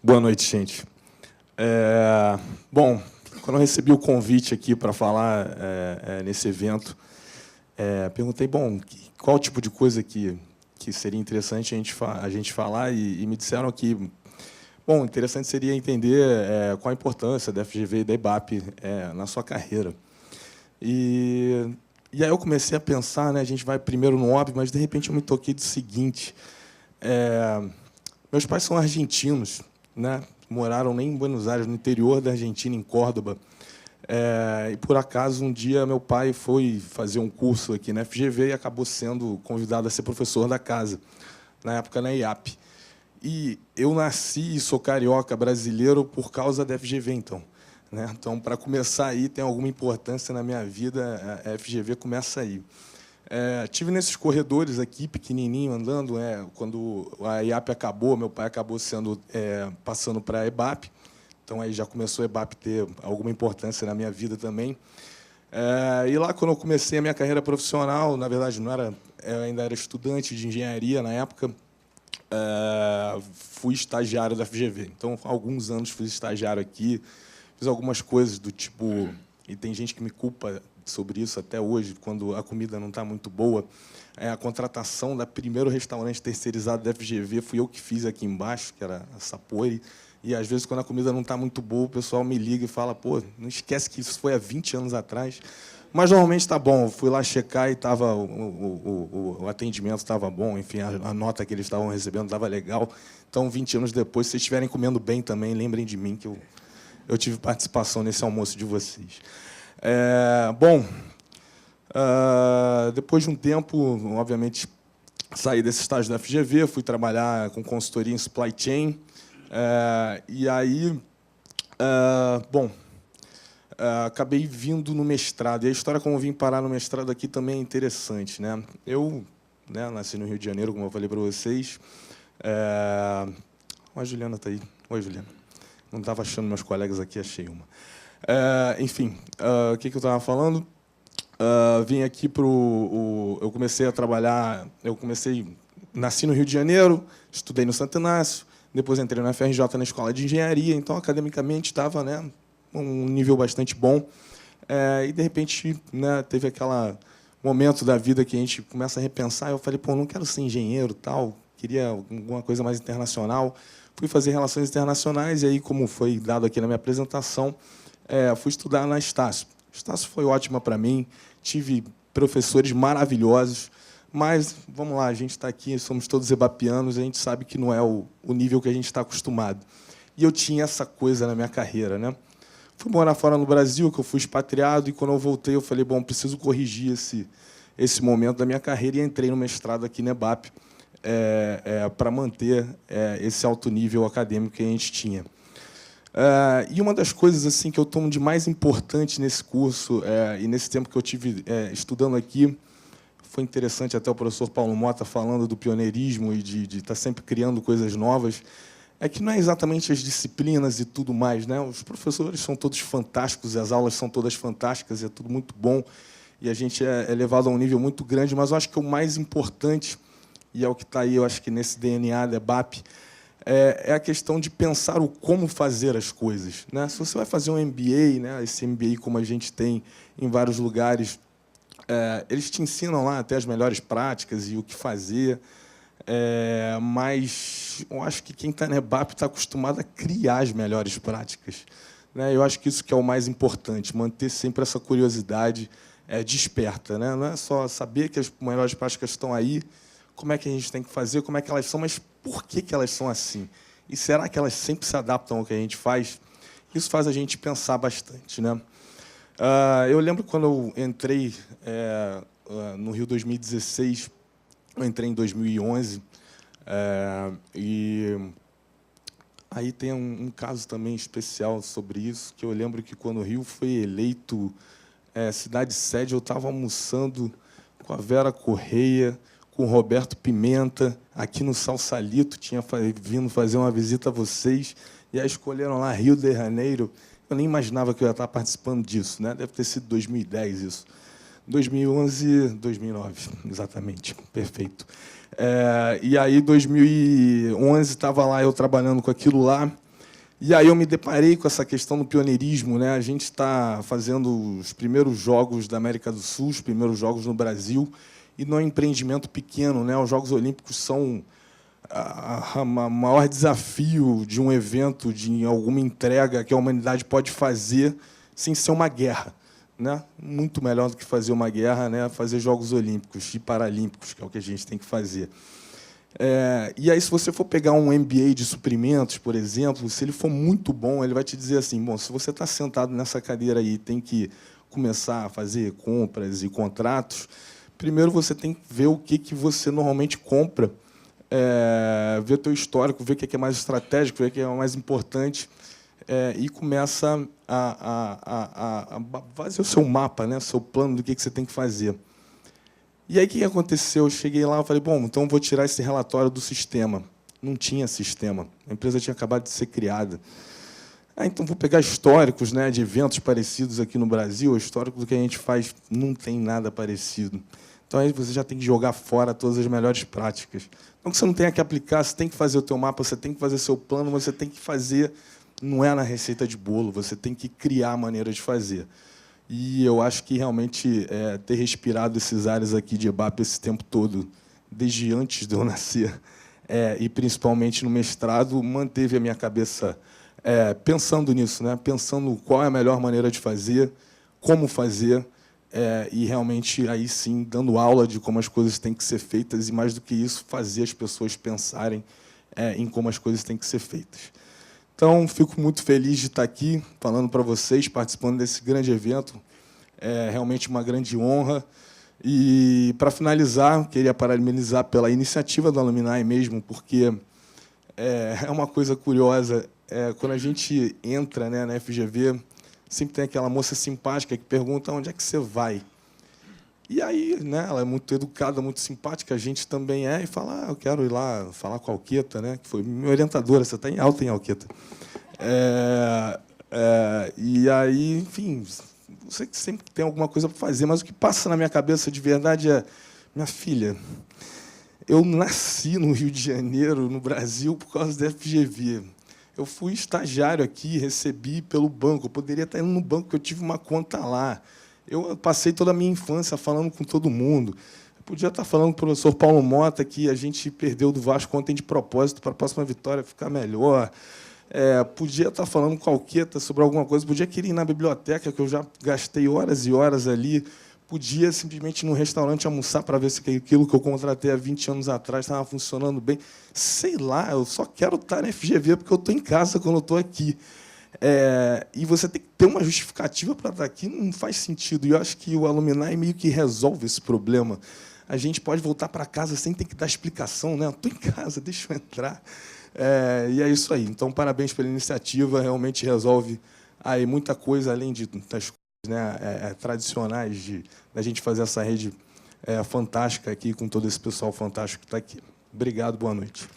Boa noite, gente. Bom, quando eu recebi o convite aqui para falar nesse evento, perguntei, bom, qual tipo de coisa que seria interessante a gente falar, e me disseram que, bom, interessante seria entender qual a importância da FGV e da EBAP na sua carreira. E aí eu comecei a pensar, né, a gente vai primeiro no óbvio, mas, de repente, eu me toquei do seguinte: meus pais são argentinos, né? Moraram nem em Buenos Aires, no interior da Argentina, em Córdoba. E, por acaso, um dia, meu pai foi fazer um curso aqui na FGV e acabou sendo convidado a ser professor da casa, na época na IAP. E eu nasci e sou carioca brasileiro por causa da FGV, então. Né? Então, para começar aí, tem alguma importância na minha vida, a FGV começa aí. Tive nesses corredores aqui, pequenininho, andando. Quando a IAP acabou, meu pai acabou passando para a EBAP. Então, aí já começou a EBAP ter alguma importância na minha vida também. E lá, quando eu comecei a minha carreira profissional, na verdade, eu ainda era estudante de engenharia na época, fui estagiário da FGV. Então, há alguns anos fui estagiário aqui, fiz algumas coisas do tipo... E tem gente que me culpa sobre isso até hoje, quando a comida não está muito boa. A contratação da primeiro restaurante terceirizado da FGV fui eu que fiz aqui embaixo, que era a Sapori. E, às vezes, quando a comida não está muito boa, o pessoal me liga e fala, pô, não esquece que isso foi há 20 anos atrás. Mas, normalmente, está bom. Eu fui lá checar e o atendimento estava bom, enfim, a nota que eles estavam recebendo estava legal. Então, 20 anos depois, se vocês estiverem comendo bem também, lembrem de mim, que eu tive participação nesse almoço de vocês. Depois de um tempo, obviamente, saí desse estágio da FGV, fui trabalhar com consultoria em supply chain. E aí, acabei vindo no mestrado. E a história como eu vim parar no mestrado aqui também é interessante, né? Eu, nasci no Rio de Janeiro, como eu falei para vocês. A Juliana está aí. Oi, Juliana. Não estava achando meus colegas aqui, achei uma. Enfim, o que eu estava falando? Vim aqui para eu comecei a trabalhar... Nasci no Rio de Janeiro, estudei no Santo Inácio, depois entrei na FRJ, na Escola de Engenharia, então, academicamente, estava, né, um nível bastante bom. E, de repente, né, teve aquele momento da vida que a gente começa a repensar. Eu falei, pô, não quero ser engenheiro, tal, queria alguma coisa mais internacional. Fui fazer Relações Internacionais, e aí, como foi dado aqui na minha apresentação, fui estudar na Estácio. Estácio foi ótima para mim, tive professores maravilhosos, mas, vamos lá, a gente está aqui, somos todos ebapianos, a gente sabe que não é o nível que a gente está acostumado. E eu tinha essa coisa na minha carreira, né? Fui morar fora no Brasil, que eu fui expatriado, e, quando eu voltei, eu falei, bom, preciso corrigir esse momento da minha carreira, e entrei no mestrado aqui na EBAP, para manter esse alto nível acadêmico que a gente tinha. E uma das coisas assim que eu tomo de mais importante nesse curso, e nesse tempo que eu tive estudando aqui, foi interessante até o professor Paulo Mota falando do pioneirismo e de estar sempre criando coisas novas, é que não é exatamente as disciplinas e tudo mais, né? Os professores são todos fantásticos, as aulas são todas fantásticas, é tudo muito bom, e a gente é levado a um nível muito grande, mas eu acho que o mais importante, e é o que está aí, eu acho que nesse DNA da EBAP, é a questão de pensar o como fazer as coisas, né? Se você vai fazer um MBA, né, esse MBA como a gente tem em vários lugares, eles te ensinam lá até as melhores práticas e o que fazer, mas eu acho que quem está na EBAP está acostumado a criar as melhores práticas, né? Eu acho que isso que é o mais importante, manter sempre essa curiosidade desperta, né? Não é só saber que as melhores práticas estão aí, como é que a gente tem que fazer, como é que elas são, mas por que elas são assim? E será que elas sempre se adaptam ao que a gente faz? Isso faz a gente pensar bastante, né? Eu lembro quando eu entrei no Rio 2016, eu entrei em 2011, e aí tem um caso também especial sobre isso, que eu lembro que, quando o Rio foi eleito cidade-sede, eu estava almoçando com a Vera Correia, com o Roberto Pimenta, aqui no Salsalito, tinha vindo fazer uma visita a vocês, e aí escolheram lá Rio de Janeiro. Eu nem imaginava que eu ia estar participando disso, né? Deve ter sido 2010 isso. 2011, 2009, exatamente, perfeito. E aí, 2011, estava lá eu trabalhando com aquilo lá, E aí eu me deparei com essa questão do pioneirismo, né? A gente está fazendo os primeiros jogos da América do Sul, os primeiros jogos no Brasil, e não é um empreendimento pequeno, né? Os Jogos Olímpicos são o maior desafio de um evento, de alguma entrega que a humanidade pode fazer sem ser uma guerra, né? Muito melhor do que fazer uma guerra, né? Fazer Jogos Olímpicos e Paralímpicos, que é o que a gente tem que fazer. E aí, se você for pegar um MBA de suprimentos, por exemplo, se ele for muito bom, ele vai te dizer assim, bom, se você está sentado nessa cadeira aí e tem que começar a fazer compras e contratos, primeiro você tem que ver o que você normalmente compra, ver o teu histórico, ver o que é mais estratégico, ver o que é mais importante, e começa a fazer o seu mapa, né, o seu plano do que você tem que fazer. E aí, o que aconteceu? Eu cheguei lá e falei, bom, então eu vou tirar esse relatório do sistema. Não tinha sistema. A empresa tinha acabado de ser criada. Então, vou pegar históricos, né, de eventos parecidos aqui no Brasil. O histórico do que a gente faz não tem nada parecido. Então, aí você já tem que jogar fora todas as melhores práticas. Então, você não tem que aplicar, você tem que fazer o teu mapa, você tem que fazer seu plano, você tem que fazer... Não é na receita de bolo, você tem que criar a maneira de fazer. E eu acho que, realmente, ter respirado esses ares aqui de EBAP esse tempo todo, desde antes de eu nascer, e principalmente no mestrado, manteve a minha cabeça pensando nisso, né? Pensando qual é a melhor maneira de fazer, como fazer, e, realmente, aí sim, dando aula de como as coisas têm que ser feitas, e, mais do que isso, fazer as pessoas pensarem em como as coisas têm que ser feitas. Então, fico muito feliz de estar aqui, falando para vocês, participando desse grande evento. É realmente uma grande honra. E, para finalizar, queria parabenizar pela iniciativa do Alumni mesmo, porque é uma coisa curiosa. Quando a gente entra, né, na FGV, sempre tem aquela moça simpática que pergunta onde é que você vai. E aí, né, ela é muito educada, muito simpática, a gente também e fala, eu quero ir lá falar com a Alqueta, né, que foi minha orientadora, você está em alta, em Alqueta. E aí, enfim, você sempre tem alguma coisa para fazer, mas o que passa na minha cabeça de verdade é, minha filha, eu nasci no Rio de Janeiro, no Brasil, por causa da FGV. Eu fui estagiário aqui, recebi pelo banco, eu poderia estar indo no banco, porque eu tive uma conta lá. Eu passei toda a minha infância falando com todo mundo. Eu podia estar falando com o professor Paulo Mota que a gente perdeu do Vasco ontem de propósito para a próxima vitória ficar melhor. Podia estar falando com a Alqueta sobre alguma coisa, podia querer ir na biblioteca, que eu já gastei horas e horas ali, podia simplesmente ir num restaurante almoçar para ver se aquilo que eu contratei há 20 anos atrás estava funcionando bem. Sei lá, eu só quero estar na FGV porque eu estou em casa quando eu estou aqui. E você tem que ter uma justificativa para estar aqui, não faz sentido. E eu acho que o Alumni meio que resolve esse problema. A gente pode voltar para casa sem ter que dar explicação, né? Estou em casa, deixa eu entrar. E é isso aí. Então, parabéns pela iniciativa. Realmente resolve aí muita coisa, além das coisas, né, tradicionais da gente fazer essa rede fantástica aqui, com todo esse pessoal fantástico que está aqui. Obrigado, boa noite.